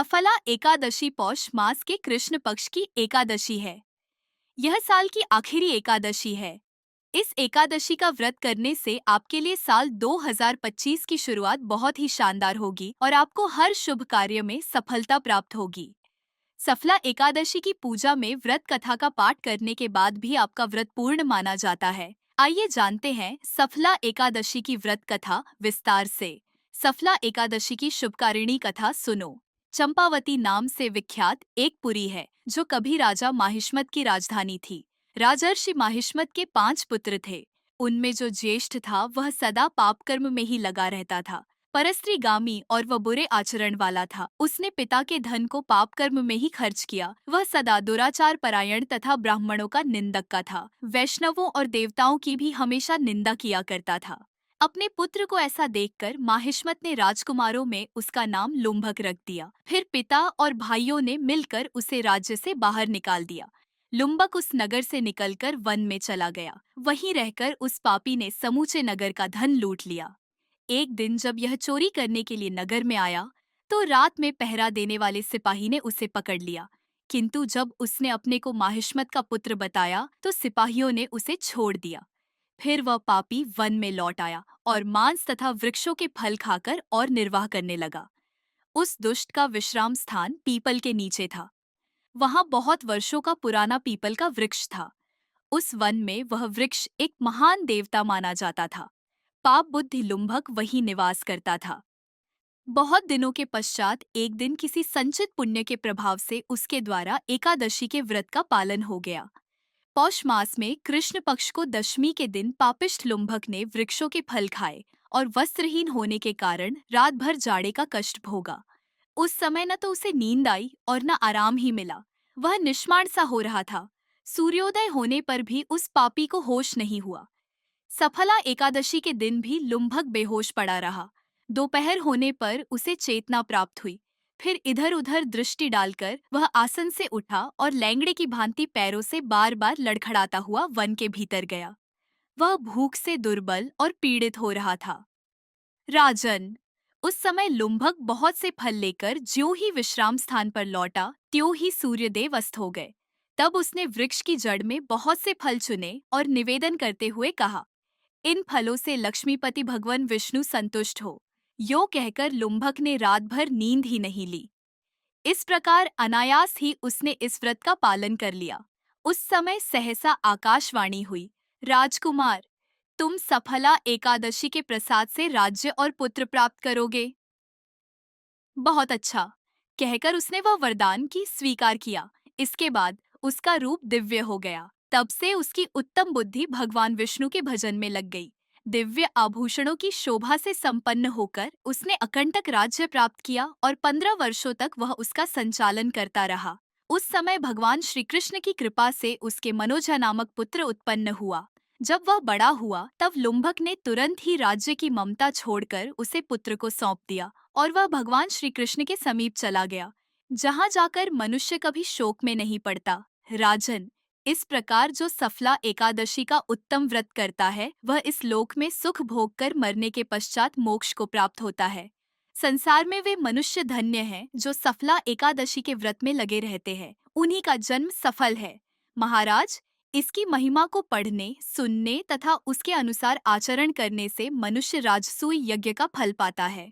सफला एकादशी पौष मास के कृष्ण पक्ष की एकादशी है। यह साल की आखिरी एकादशी है। इस एकादशी का व्रत करने से आपके लिए साल 2025 की शुरुआत बहुत ही शानदार होगी और आपको हर शुभ कार्य में सफलता प्राप्त होगी। सफला एकादशी की पूजा में व्रत कथा का पाठ करने के बाद भी आपका व्रत पूर्ण माना जाता है। आइए जानते हैं सफला एकादशी की व्रत कथा विस्तार से। सफला एकादशी की शुभकारिणी कथा सुनो। चंपावती नाम से विख्यात एक पुरी है जो कभी राजा माहिष्मत की राजधानी थी। राजर्षि माहिष्मत के 5 पुत्र थे। उनमें जो ज्येष्ठ था वह सदा पाप कर्म में ही लगा रहता था। परस्त्रीगामी और वह बुरे आचरण वाला था। उसने पिता के धन को पाप कर्म में ही खर्च किया। वह सदा दुराचार परायण तथा ब्राह्मणों का निंदक का था। वैष्णवों और देवताओं की भी हमेशा निंदा किया करता था। अपने पुत्र को ऐसा देखकर माहिष्मत ने राजकुमारों में उसका नाम लुम्भक रख दिया। फिर पिता और भाइयों ने मिलकर उसे राज्य से बाहर निकाल दिया। लुम्बक उस नगर से निकलकर वन में चला गया। वहीं रहकर उस पापी ने समूचे नगर का धन लूट लिया। एक दिन जब यह चोरी करने के लिए नगर में आया तो रात में पहरा देने वाले सिपाही ने उसे पकड़ लिया। किंतु जब उसने अपने को माहिष्मत का पुत्र बताया तो सिपाहियों ने उसे छोड़ दिया। फिर वह पापी वन में लौट आया और मांस तथा वृक्षों के फल खाकर और निर्वाह करने लगा। उस दुष्ट का विश्राम स्थान पीपल के नीचे था। वहां बहुत वर्षों का पुराना पीपल का वृक्ष था। उस वन में वह वृक्ष एक महान देवता माना जाता था। पाप बुद्धि लुम्भक वहीं निवास करता था। बहुत दिनों के पश्चात एक दिन किसी संचित पुण्य के प्रभाव से उसके द्वारा एकादशी के व्रत का पालन हो गया। पौष मास में कृष्ण पक्ष को दशमी के दिन पापिष्ठ लुम्भक ने वृक्षों के फल खाए और वस्त्रहीन होने के कारण रात भर जाड़े का कष्ट भोगा। उस समय न तो उसे नींद आई और न आराम ही मिला। वह निष्माण सा हो रहा था। सूर्योदय होने पर भी उस पापी को होश नहीं हुआ। सफला एकादशी के दिन भी लुम्भक बेहोश पड़ा रहा। दोपहर होने पर उसे चेतना प्राप्त हुई। फिर इधर उधर दृष्टि डालकर वह आसन से उठा और लैंगड़े की भांति पैरों से बार बार लड़खड़ाता हुआ वन के भीतर गया। वह भूख से दुर्बल और पीड़ित हो रहा था। राजन, उस समय लुम्भक बहुत से फल लेकर ज्यों ही विश्राम स्थान पर लौटा त्यों ही सूर्यदेव अस्त हो गए। तब उसने वृक्ष की जड़ में बहुत से फल चुने और निवेदन करते हुए कहा, इन फलों से लक्ष्मीपति भगवान विष्णु संतुष्ट हो। यो कहकर लुम्भक ने रात भर नींद ही नहीं ली। इस प्रकार अनायास ही उसने इस व्रत का पालन कर लिया। उस समय सहसा आकाशवाणी हुई, राजकुमार, तुम सफला एकादशी के प्रसाद से राज्य और पुत्र प्राप्त करोगे। बहुत अच्छा, कहकर उसने वह वरदान की स्वीकार किया। इसके बाद उसका रूप दिव्य हो गया। तब से उसकी उत्तम बुद्धि भगवान विष्णु के भजन में लग गई। दिव्य आभूषणों की शोभा से संपन्न होकर उसने अकंटक राज्य प्राप्त किया और 15 वर्षों तक वह उसका संचालन करता रहा। उस समय भगवान श्री कृष्ण की कृपा से उसके मनोजा नामक पुत्र उत्पन्न हुआ। जब वह बड़ा हुआ तब लुम्भक ने तुरंत ही राज्य की ममता छोड़कर उसे पुत्र को सौंप दिया और वह भगवान श्री कृष्ण के समीप चला गया, जहाँ जाकर मनुष्य कभी शोक में नहीं पड़ता। राजन, इस प्रकार जो सफला एकादशी का उत्तम व्रत करता है वह इस लोक में सुख भोग कर मरने के पश्चात मोक्ष को प्राप्त होता है। संसार में वे मनुष्य धन्य हैं जो सफला एकादशी के व्रत में लगे रहते हैं। उन्हीं का जन्म सफल है। महाराज, इसकी महिमा को पढ़ने, सुनने तथा उसके अनुसार आचरण करने से मनुष्य राजसूय यज्ञ का फल पाता है।